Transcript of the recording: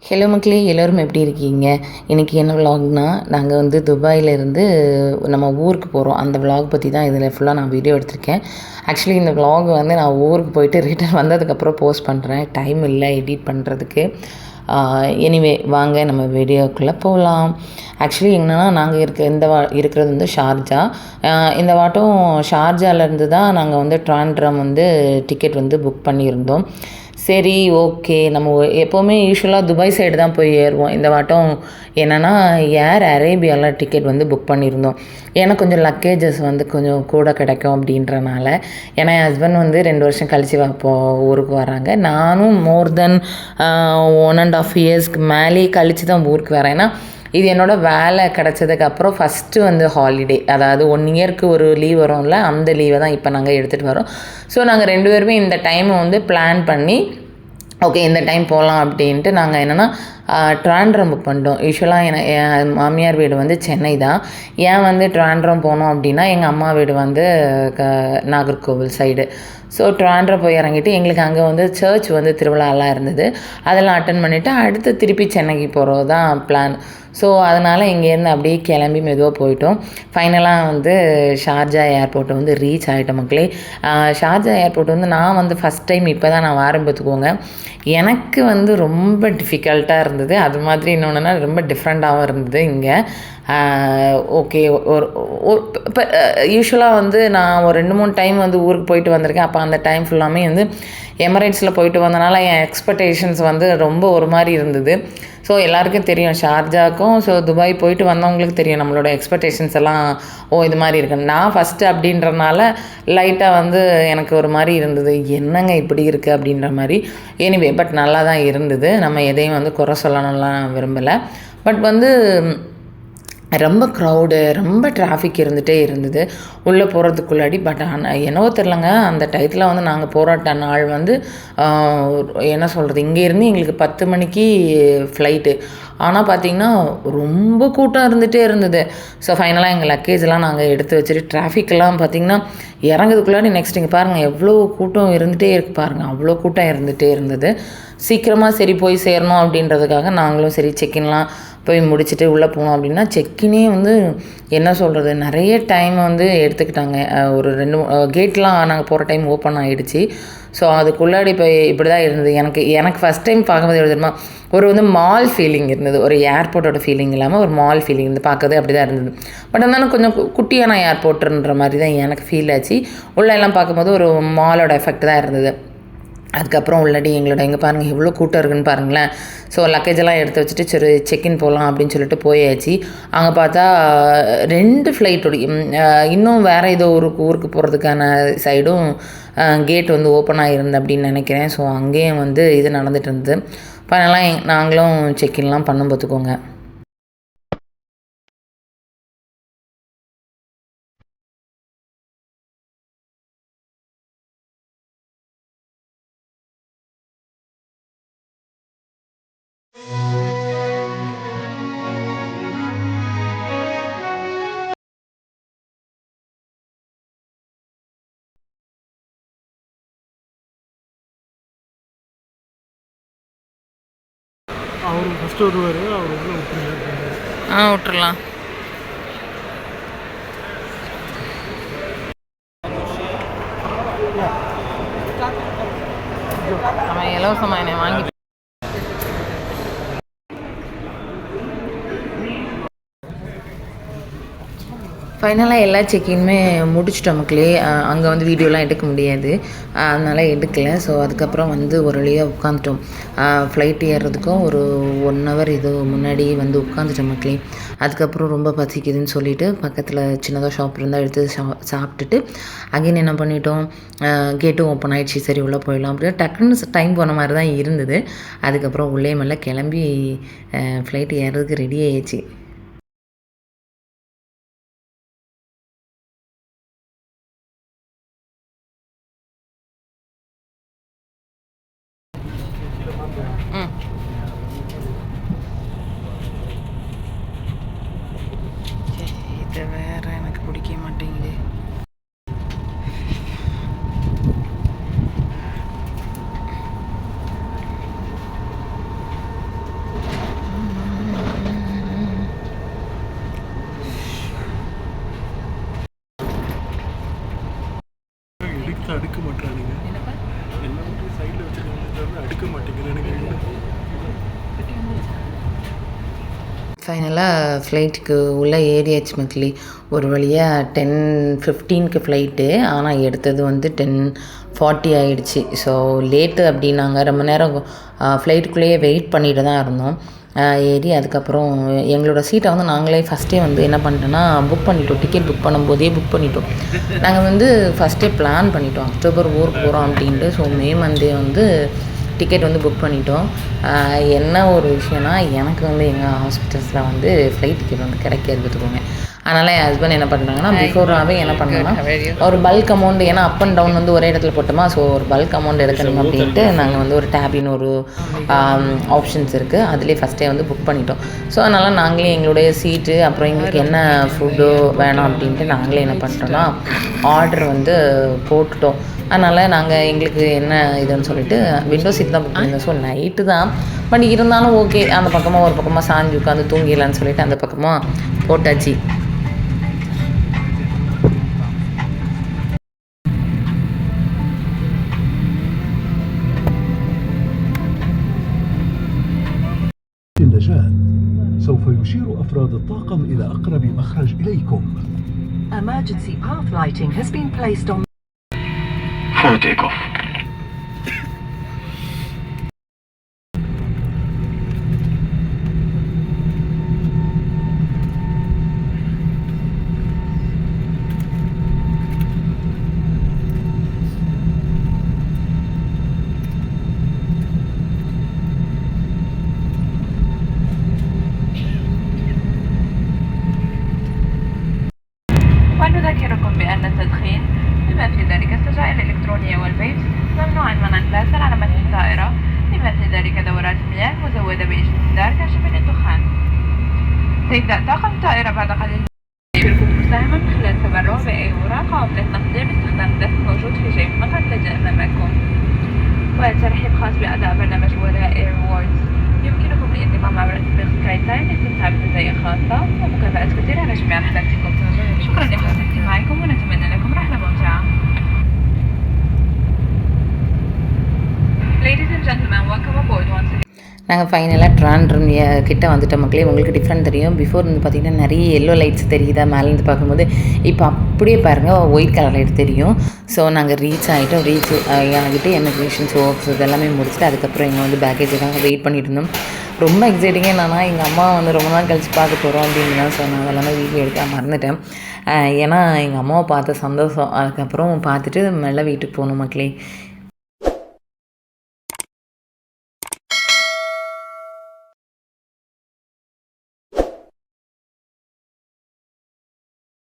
Hello மக்களே, எல்லோரும் எப்படி இருக்கீங்க? இன்றைக்கி என்ன விலாக்னா, நாங்கள் வந்து துபாயிலேருந்து நம்ம ஊருக்கு போகிறோம். அந்த விலாக் பற்றி தான் இதில் ஃபுல்லாக நான் வீடியோ எடுத்திருக்கேன். ஆக்சுவலி இந்த விலாக் வந்து நான் ஊருக்கு போயிட்டு ரிட்டர்ன் வந்ததுக்கப்புறம் போஸ்ட் பண்ணுறேன். டைம் இல்லை எடிட் பண்ணுறதுக்கு. எனிவே வாங்க நம்ம வீடியோக்குள்ளே போகலாம். ஆக்சுவலி என்னென்னா, நாங்கள் இருக்கிறது வந்து ஷார்ஜா. இந்த வாட்டம் ஷார்ஜாலேருந்து தான் நாங்கள் வந்து ட்ராண்ட்ரம் வந்து டிக்கெட் வந்து புக் பண்ணியிருந்தோம். சரி, ஓகே. நம்ம எப்போவுமே யூஸ்வலாக துபாய் சைடு தான் போய் ஏறுவோம். இந்த வாட்டம் என்னென்னா ஏர் அரேபியாவில் டிக்கெட் வந்து புக் பண்ணியிருந்தோம். ஏன்னா கொஞ்சம் லக்கேஜஸ் வந்து கொஞ்சம் கூட கிடைக்கும் அப்படின்றனால. ஏன்னா என் ஹஸ்பண்ட் வந்து 2 வருஷம் கழித்து ஊருக்கு வராங்க. நானும் மோர் தென் 1.5 இயர்ஸ்க்கு மேலே கழித்து தான் ஊருக்கு வரேன். ஏன்னா இது என்னோடய வேலை கிடச்சதுக்கப்புறம் ஃபஸ்ட்டு வந்து ஹாலிடே, அதாவது 1 இயருக்கு ஒரு லீவ் வரும்ல, அந்த லீவை தான் இப்போ நாங்கள் எடுத்துகிட்டு வரோம். ஸோ நாங்கள் 2 பேருமே இந்த டைமை வந்து பிளான் பண்ணி ஓகே இந்த டைம் போகலாம் அப்படின்ட்டு நாங்கள் என்னென்னா ட்ராண்ட்ரம் புக் பண்ணிட்டோம். யூஸ்வலாக என் மாமியார் வீடு வந்து சென்னை தான். ஏன் வந்து ட்ராண்ட்ரம் போனோம் அப்படின்னா, எங்கள் அம்மா வீடு வந்து நாகர்கோவில் சைடு. ஸோ ட்ராண்ட்ரம் போய் இறங்கிட்டு எங்களுக்கு அங்கே வந்து சர்ச் வந்து திருவிழாலாம் இருந்தது. அதெல்லாம் அட்டன் பண்ணிவிட்டு அடுத்து திருப்பி சென்னைக்கு போகிறது தான் பிளான். ஸோ அதனால் இங்கேருந்து அப்படியே கிளம்பி மெதுவாக போயிட்டோம். ஃபைனலாக வந்து ஷார்ஜா ஏர்போர்ட்டை வந்து ரீச் ஆகிட்டோம் மக்களே. ஷார்ஜா ஏர்போர்ட் வந்து நான் வந்து ஃபஸ்ட் டைம் இப்போ தான் நான் வாரம் பார்த்துக்கோங்க. எனக்கு வந்து ரொம்ப டிஃபிகல்ட்டாக இருந்தது. அது மாதிரி இன்னொன்றுனா ரொம்ப டிஃப்ரெண்ட்டாகவும் இருந்தது இங்கே. ஓகே, ஒரு இப்போ யூஸ்வலாக வந்து நான் ஒரு 2-3 டைம் வந்து ஊருக்கு போயிட்டு வந்திருக்கேன். அப்போ அந்த டைம் ஃபுல்லாமே வந்து எமிரேட்ஸில் போயிட்டு வந்தனால என் எக்ஸ்பெக்டேஷன்ஸ் வந்து ரொம்ப ஒரு மாதிரி இருந்தது. ஸோ எல்லாருக்கும் தெரியும் ஷார்ஜாக்கும், ஸோ துபாய் போயிட்டு வந்தவங்களுக்கு தெரியும் நம்மளோட எக்ஸ்பெக்டேஷன்ஸ் எல்லாம் இது மாதிரி இருக்குன்னு. நான் ஃபஸ்ட்டு அப்படின்றனால லைட்டாக வந்து எனக்கு ஒரு மாதிரி இருந்தது, என்னங்க இப்படி இருக்குது அப்படின்ற மாதிரி. எனிவே பட் நல்லா தான் இருந்தது. நம்ம எதையும் வந்து குறை சொல்லணும்லாம் விரும்பலை. பட் வந்து ரொம்ப க்ரௌடு, ரொம்ப டிராஃபிக் இருந்துகிட்டே இருந்தது உள்ளே போகிறதுக்குள்ளாடி. பட் ஆனால் என்னவோ தெரிலங்க, அந்த டயத்தில் வந்து நாங்கள் போராட்ட நாள் வந்து என்ன சொல்கிறது, இங்கேருந்து எங்களுக்கு 10 மணிக்கு ஃப்ளைட்டு. ஆனால் பார்த்திங்கன்னா ரொம்ப கூட்டம் இருந்துகிட்டே இருந்தது. ஸோ ஃபைனலாக எங்கள் லக்கேஜெலாம் நாங்கள் எடுத்து வச்சுட்டு டிராஃபிக்கெல்லாம் பார்த்திங்கன்னா இறங்குறதுக்குள்ளாடி நெக்ஸ்ட் இங்கே பாருங்கள் எவ்வளோ கூட்டம் இருந்துகிட்டே இருக்குது பாருங்கள், அவ்வளோ கூட்டம் இருந்துகிட்டே இருந்தது. சீக்கிரமாக சரி போய் சேரணும் அப்படின்றதுக்காக நாங்களும் சரி செக்கின்லாம் போய் முடிச்சுட்டு உள்ளே போனோம் அப்படின்னா, செக்கினே வந்து என்ன சொல்கிறது, நிறைய டைம் வந்து எடுத்துக்கிட்டாங்க. ஒரு 2 கேட்லாம் நாங்கள் போகிற டைம் ஓப்பன் ஆகிடுச்சு. ஸோ அதுக்குள்ளாடி இப்போ இப்படி தான் இருந்தது. எனக்கு ஃபஸ்ட் டைம் பார்க்கும்போது எப்படி தெரியுமா, ஒரு வந்து மால் ஃபீலிங் இருந்தது. ஒரு ஏர்போர்ட்டோட ஃபீலிங் இல்லாமல் ஒரு மால் ஃபீலிங் இருந்து பார்க்கறது அப்படி தான் இருந்தது. பட் இருந்தாலும் கொஞ்சம் குட்டியான ஏர்போர்ட்டுன்ற மாதிரி தான் எனக்கு ஃபீல் ஆச்சு. உள்ளே எல்லாம் பார்க்கும்போது ஒரு மாலோட எஃபெக்ட் தான் இருந்தது. அதுக்கப்புறம் உள்ளாடி இங்கே பாருங்கள் எவ்வளோ கூட்டம் இருக்குன்னு பாருங்களேன். ஸோ லக்கேஜெல்லாம் எடுத்து வச்சுட்டு சரி செக்இன் போகலாம் அப்படின்னு சொல்லிட்டு போயாச்சு. அங்கே பார்த்தா 2 ஃப்ளைட்டோடைய இன்னும் வேறு ஏதோ ஊருக்கு போகிறதுக்கான சைடும் கேட் வந்து ஓப்பன் ஆகிருந்து அப்படின்னு நினைக்கிறேன். ஸோ அங்கேயும் வந்து இது நடந்துகிட்டு இருந்தது. ஃபைனலாக நாங்களும் செக்இன்லாம் பண்ண பார்த்துக்கோங்க. அவர் ஃபஸ்ட்டு வருவார், அவர் உள்ள விட்டுறலாம். அவன் இலவசமாக என்னை வாங்கி ஃபைனலாக எல்லா செக்கிங்குமே முடிச்சிட்டோம் மக்களே. அங்கே வந்து வீடியோலாம் எடுக்க முடியாது, அதனால் எடுக்கலை. ஸோ அதுக்கப்புறம் வந்து ஒரு வழியாக உட்காந்துட்டோம். ஃப்ளைட் ஏறுறதுக்கும் ஒரு 1 ஹவர் இது முன்னாடி வந்து உட்காந்துட்டோம் மக்களே. அதுக்கப்புறம் ரொம்ப பசிக்குதுன்னு சொல்லிவிட்டு பக்கத்தில் சின்னதாக ஷாப் இருந்தால் எடுத்து சாப்பிட்டுட்டு அகைன் என்ன பண்ணிட்டோம், கேட்டும் ஓப்பன் ஆகிடுச்சு. சரி உள்ளே போயிடலாம் அப்படின்னா டக்குன்னு டைம் போன மாதிரி தான் இருந்தது. அதுக்கப்புறம் உள்ளே மேலே கிளம்பி ஃப்ளைட் ஏறுறதுக்கு ரெடி ஆகிடுச்சு. இது வேறு எனக்கு பிடிக்க மாட்டேங்குது. ஃபைனலாக ஃப்ளைட்டுக்கு உள்ளே ஏறியாச்சு மக்களே. ஒரு வழியாக 10:15க்கு ஃப்ளைட்டு, ஆனால் எடுத்தது வந்து 10:40 ஆகிடுச்சு. ஸோ லேட்டு அப்படின்னாங்க. ரொம்ப நேரம் ஃப்ளைட்டுக்குள்ளேயே வெயிட் பண்ணிட்டு தான் இருந்தோம். ஏறி அதுக்கப்புறம் எங்களோட சீட்டை வந்து நாங்களே ஃபஸ்ட்டே வந்து என்ன பண்ணிட்டோன்னா புக் பண்ணிட்டோம். டிக்கெட் புக் பண்ணும்போதே புக் பண்ணிட்டோம். நாங்கள் வந்து ஃபஸ்ட்டே பிளான் பண்ணிட்டோம், அக்டோபர் ஊருக்கு போகிறோம் அப்படின்ட்டு. ஸோ மே மந்தே வந்து டிக்கெட் வந்து புக் பண்ணிட்டோம். என்ன ஒரு விஷயம்னா, எனக்கு வந்து எங்கள் ஹாஸ்பிட்டல்ஸில் வந்து ஃப்ளைட் டிக்கெட் வந்து கிடைக்காது பார்த்துக்கோங்க. அதனால் என் ஹஸ்பண்ட் என்ன பண்ணுறாங்கன்னா, பிஃபோராகவே என்ன பண்ணாங்கன்னா ஒரு பல்க் அமௌண்ட், ஏன்னா அப் அண்ட் டவுன் வந்து ஒரே இடத்துல போட்டோமா, ஸோ ஒரு பல்க் அமௌண்ட் எடுக்கணும் அப்படின்ட்டு நாங்கள் வந்து ஒரு டேபின்னு ஒரு ஆப்ஷன்ஸ் இருக்குது, அதிலே ஃபஸ்ட்டே வந்து புக் பண்ணிட்டோம். ஸோ அதனால் நாங்களே எங்களுடைய சீட்டு, அப்புறம் எங்களுக்கு என்ன ஃபுட்டோ வேணாம் அப்படின்ட்டு நாங்களே என்ன பண்ணிட்டோன்னா ஆர்டர் வந்து போட்டுட்டோம். அதனால் நாங்கள் எங்களுக்கு என்ன இதுன்னு சொல்லிட்டு விண்டோ சீட் தான் புக் பண்ணியிருந்தோம். ஸோ நைட்டு தான், பட் இருந்தாலும் ஓகே, அந்த பக்கமாக ஒரு பக்கமாக சாஞ்சு உட்காந்து தூங்கிடலான்னு சொல்லிட்டு அந்த பக்கமாக போட்டாச்சு. النجاة سوف يشير أفراد الطاقم إلى أقرب مخرج إليكم. Emergency path lighting has been placed on For takeoff. ونذكركم بأن التدخين بما في ذلك السجائر الإلكترونية والفيب ممنوع منعا باسا على متن الطائرة، بما في ذلك دورات مياه مزودة باجتدار كاشف للدخان. سيبدأ طاقم الطائرة بعد قليل يمكنكم مساهمة من خلال التبرع بأي أوراق أو عملة نقدية باستخدام الدفع الموجود في جيب مقعد الذي أمامكم. وترحيب خاص بأداء برنامج ولاء اير ووردز. يمكنكم الانضمام عبر تطبيق سكاي تايم لاستمتاع بمزايا خاصة ومكافآت كثيرة على جميع رحلاتكم. شكرا لحسن استماعكم ونتمنى لكم رحلة ممتعة. Ladies and gentlemen, welcome aboard once again. நாங்கள் ஃபைனலாக ட்ராண்ட்ரன் கிட்ட வந்துட்ட மக்களே. உங்களுக்கு டிஃப்ரெண்ட் தெரியும். பிஃபோர் வந்து பார்த்திங்கன்னா நிறைய எல்லோ லைட்ஸ் தெரியுதா மேலேருந்து பார்க்கும்போது, இப்போ அப்படியே பாருங்கள் ஒயிட் கலர் லைட் தெரியும். ஸோ நாங்கள் ரீச் ஆகிட்டோம். ஆகிட்டு எமிக்ரேஷன் சோப்ஸ் இதெல்லாமே முடிச்சுட்டு அதுக்கப்புறம் எங்கள் வந்து பேக்கேஜுக்காக வெயிட் பண்ணிட்டு இருந்தோம். ரொம்ப எக்ஸைட்டிங்காக என்னன்னா, எங்கள் அம்மா வந்து ரொம்ப நாள் கழிச்சு பார்க்க போகிறோம் அப்படின்னு தான் சொன்னாங்க. அதெல்லாமே வீடியோ எடுக்க மறந்துட்டேன். ஏன்னா எங்கள் அம்மாவை பார்த்த சந்தோஷம். அதுக்கப்புறம் பார்த்துட்டு மெல்ல வீட்டுக்கு போகணும் மக்களே.